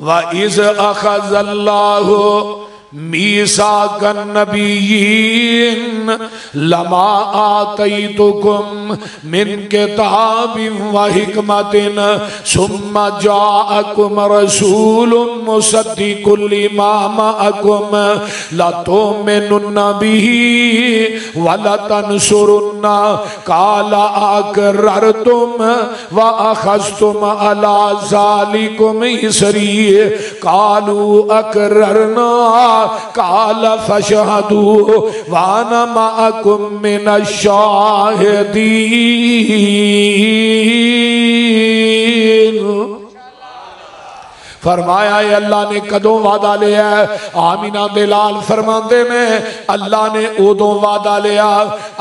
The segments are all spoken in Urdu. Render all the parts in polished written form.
وَإِذْ أَخَذَ اللَّهُ مِيثَاقَ النَّبِيِّينَ لَمَا آتَيْتُكُم مِّن كِتَابٍ وَحِكْمَةٍ ثُمَّ جَاءَكُمْ رَسُولٌ مُصَدِّقٌ لِّمَا مَعَكُمْ لَتُؤْمِنُنَّ بِهِ وَلَتَنصُرُنَّهُ قَالَ أَقْرَرْتُمْ وَأَخَذْتُمْ عَلَى ذَلِكُمْ إِصْرِي قَالُوا أَقْرَرْنَا قال فاشهدوا وانا معكم من الشاہدین۔ فرمایا اے اللہ نے کدوں وعدہ لیا ہے؟ آمینہ دلال فرماندے نے اللہ نے اودوں وعدہ لیا،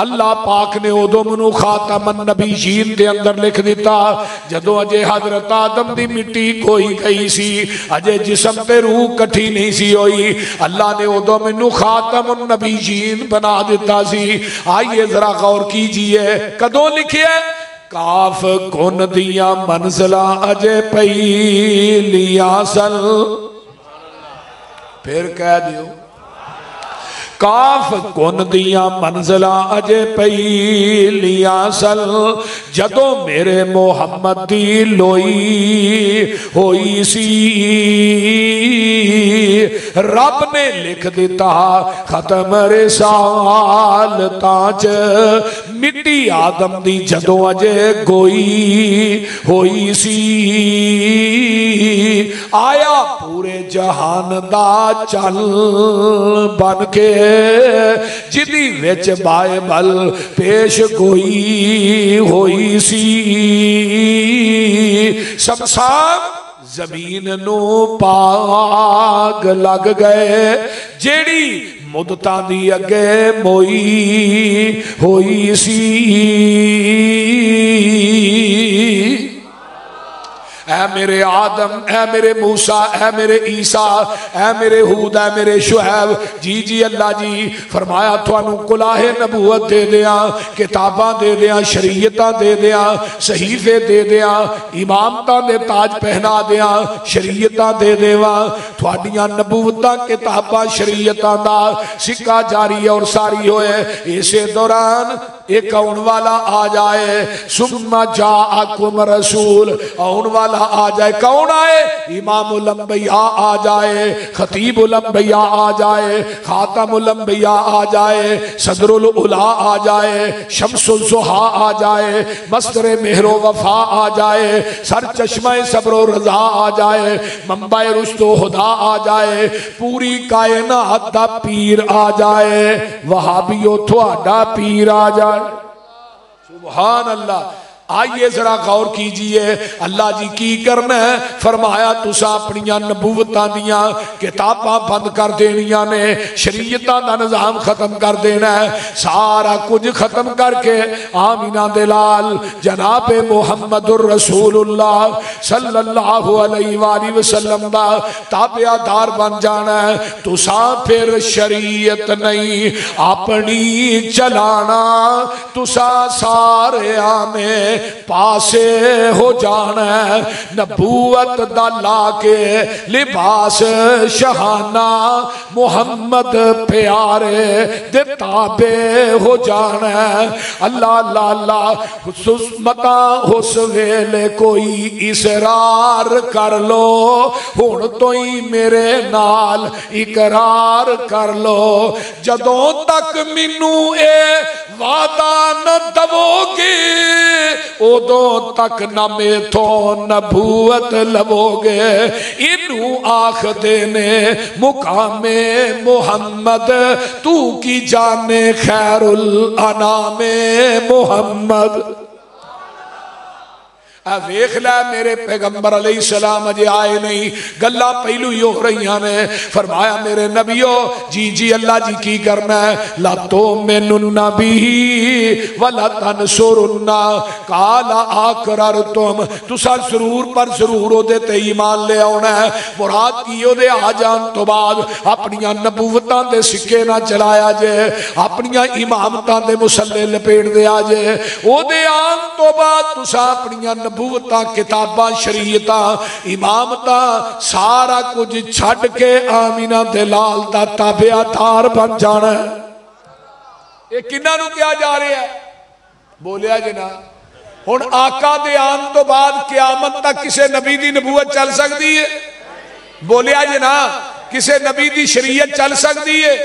اللہ پاک نے اودوں منو خاتم النبیین دے اندر لکھ دیتا جدوں اجے حضرت آدم دی مٹی کوئی گئی سی، اجے جسم تے روح کٹھی نہیں سی ہوئی، اللہ نے اودوں منو خاتم النبیین بنا دیتا سی۔ آئیے ذرا غور کیجئے کدوں لکھے کاف کن دیا منزلہ اجے پہلیاں سل، پھر کہہ دیو کاف کن دیا منزلہ اجے پہلیاں سل، جدوں میرے محمد دی لوئی ہوئی سی رب نے لکھ دیتا ختم رسالتاں چ مٹی آدم دی جدوں اجے گوئی ہوئی سی، آیا پورے جہان دا چل بن کے جدی وچ بائبل پیش گوئی ہوئی سی، شمشان زمین نو پاگ لگ گئے جیڑی مدتاں دی اگے موئی ہوئی سی۔ اے میرے آدم، اے میرے موسیٰ، اے میرے عیسیٰ، اے میرے ہود، اے میرے شعیب، جی اللہ جی فرمایا تھانوں کلاہ نبوت دے دیاں، کتاباں دے دیاں، شریعتاں دے دیاں، صحیفے دے دیاں، امامتاں دے تاج پہنا دیاں، شریعتاں دے دیواں، تھوڑیاں نبوتاں کتاباں شریعتاں دا سکہ جاری اور ساری ہوئے، اسے دوران ایک اون والا آ جائے ثم جاءکم رسول، اون والا آ جائے، کون آئے؟ امام الانبیاء آ جائے، خطیب الانبیاء آ جائے، خاتم الانبیاء آ جائے، صدر العلا آ جائے، شمس الضحیٰ آ جائے، مصدر مہر و وفا آ جائے، سر چشمہ صبر و رضا آ جائے، منبع رشد و ہدا آ جائے، پوری کائنات دا پیر آ جائے، وہابیو تھوڑا پیر آ جائے۔ سبحان اللہ۔ آئیے ذرا غور کیجئے اللہ جی کی کرنا ہے، فرمایا تسا اپنیاں نبوتاں دیاں کتاباں بند کر دینیاں نے، شریعتاں دا نظام ختم کر دینا ہے، سارا کچھ ختم کر کے آمینہ دلال جناب محمد الرسول اللہ صلی اللہ علیہ وآلہ وسلم دا تابعہ دار بن جانا ہے۔ تسا پھر شریعت نہیں اپنی چلانا، تسا سارے آنے پاسے ہو جانا ہے، نبوت دا لا کے لباس شہانہ محمد پیارے دے تابع ہو جانا ہے۔ اللہ اللہ اللہ متا اس ویلے کوئی اسرار کر لو، ہن تو ہی میرے نال اقرار کر لو، جدوں تک مینوں اے وعدہ نہ دو گے ادوں تک نہ میں تو نبوت لو گے۔ انہوں آخ دینے مقام محمد تو کی جانے خیر الانام محمد۔ ویکھ لے میرے پیغمبر علیہ السلام اجے آئے نہیں، گلا پہلو ہی ہو رہی ہیں۔ فرمایا میرے نبیو جی اللہ جی کی کرنا ہے، لا تؤمنن بہ ولا تنصرن قال اقررتم، تسا ضرور پر ضرور دے تے ایمان لے آنا ہے۔ مراد کی دے آ جان تو بعد اپنیاں نبوتاں دے سکے نہ چلایا جے، اپنیاں امامتاں دے مسلے لپیٹ دے آ جے، او دے آن تو بعد تسا اپنیاں نبوتاں کتاباں شریعتاں امامتاں سارا کچھ چھڈ کے آمینہ دے لال دا تابعہ دار بن جانا ہے. یہ کنہاں نوں کیا جا رہا ہے؟ بولیا جناب. ہن آقا دے آن تو بعد قیامت تک کسے نبی دی نبوت چل سکتی ہے؟ بولیا جناب. کسے نبی دی شریعت چل سکتی ہے؟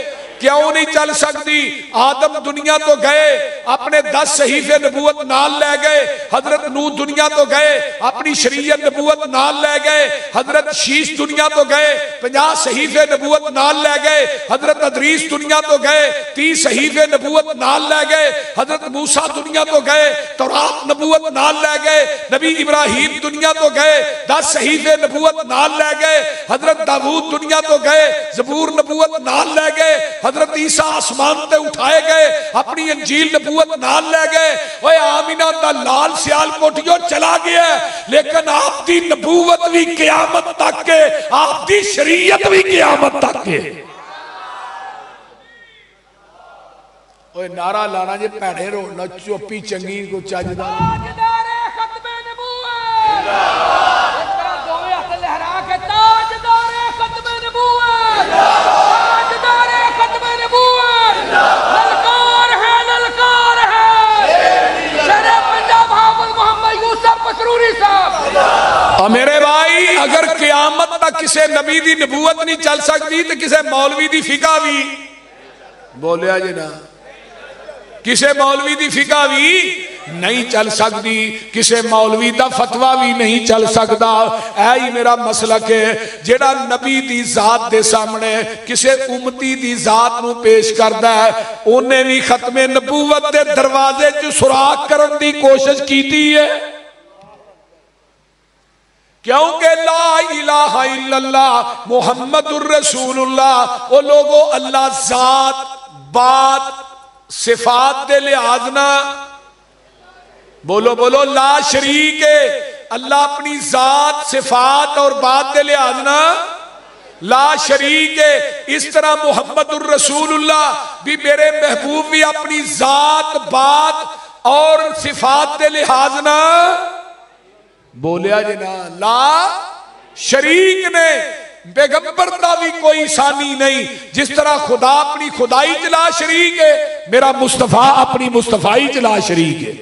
کیوں نہیں چل سکتی؟ آدم دنیا تو گئے اپنے 10 صحیفے نبوت نال لے گئے. حضرت نوح دنیا تو گئے اپنی شریعت نبوت نال لے گئے. حضرت شیش دنیا تو گئے 50 صحیفے نبوت نال لے گئے. حضرت ادریس دنیا تو گئے 30 صحیفے نبوت نال لے گئے. حضرت موسیٰ دنیا تو گئے تورات نبوت نال لے گئے. نبی ابراہیم دنیا تو گئے 10 صحیفے نبوت نال لے گئے. حضرت داؤد دنیا تو گئے زبور نبوت نال لے گئے. حضرت عیسیٰ آسمان تے اٹھائے گئے اپنی انجیل نبوت نال لے گئے. اوے آمینہ دا لال سیال کوٹیوں چلا گیا ہے لیکن آپ دی نبوت بھی قیامت تک کے، آپ دی شریعت بھی قیامت تک کے. اوے نعرہ لانا جے پیڑے روڑنا چوپی چنگی کو چاجدہ تاجدار ختم نبوت دوے ہاتھ لہرا کے تاجدار ختم نبوت تاجدار ختم نبوت للکار ہے شرع پنجاب حافظ محمد یوسف پسروری صاحب. اور میرے بھائی اگر قیامت تک کسے نبی دی نبوت نہیں چل سکتی تو کسے مولوی دی فقہ بھی بولیا جی نا کسے مولوی دی فقہ بھی نہیں چل سکتی. کسے مولوی دا فتوہ بھی نہیں چل سکتا. ہی میرا مسلک ہے جیڑا نبی دی ذات دے سامنے کسے امتی دی ذات نو پیش کردا ہے انہیں بھی ختم نبوت دے دروازے جو سراغ کرن دی کوشش کیتی ہے. کیونکہ لا الہ الا اللہ محمد الرسول اللہ وہ لوگوں اللہ ذات بات صفات دے لحاظنا بولو بولو لا شریک ہے. اللہ اپنی ذات صفات اور بات دے لحاظنا لا شریک ہے. اس طرح محمد الرسول اللہ بھی میرے محبوب بھی اپنی ذات بات اور صفات دے لحاظنا بولیا جنا لا شریک نے. پیغمبر دا بھی کوئی ثانی نہیں. جس طرح خدا اپنی خدائی چلا شریک ہے میرا مصطفیٰ اپنی مصطفائی چلا شریک ہے.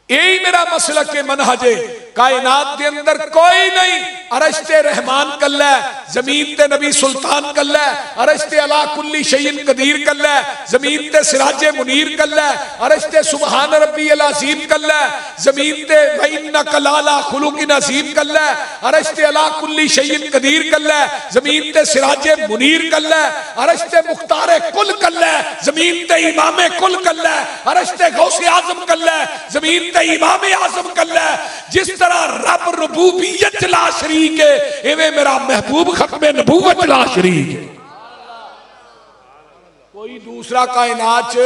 یہی میرا مسلک کے منہج ہے. کائنات دے اندر کوئی نہیں. عرش تے رحمان کل ہے زمین تے نبی سلطان کل ہے. عرش تے علا کلی شیء قدیر کل ہے زمین تے سراج منیر کل ہے. عرش تے سبحان ربی العظیم کل ہے زمین تے وَإِنَّكَ لَعَلَىٰ خُلُقٍ عَظِيمٍ کل ہے. عرش تے علا کلی شیء قدیر کل ہے زمین تے سراج منیر کل ہے. عرش تے مختار کل کل ہے زمین تے امام کل کل ہے. عرش تے غوث اعظم کل ہے زمین تے امام اعظم کل ہے. جس طرح رب ربوبیت لا شریک ہے ایویں میرا محبوب ختم نبوت لا شریک ہے. کوئی دوسرا کائنات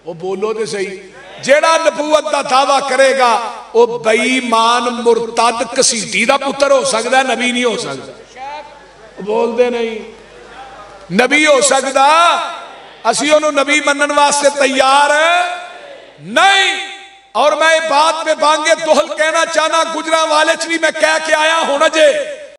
وہ بولو دے صحیح جیڑا نبوت دا دعویٰ کرے گا وہ بے ایمان مرتد کسیٹی دا پتر ہو سکتا ہے نبی نہیں ہو سکتا. بول دے نہیں نبی ہو سکتا اسی انہوں نبی منن واسطے تیار نہیں. اور میں بات میں بانگے دوہل کہنا چاہنا گجرا والے چ بھی میں کہہ کے آیا ہونا جے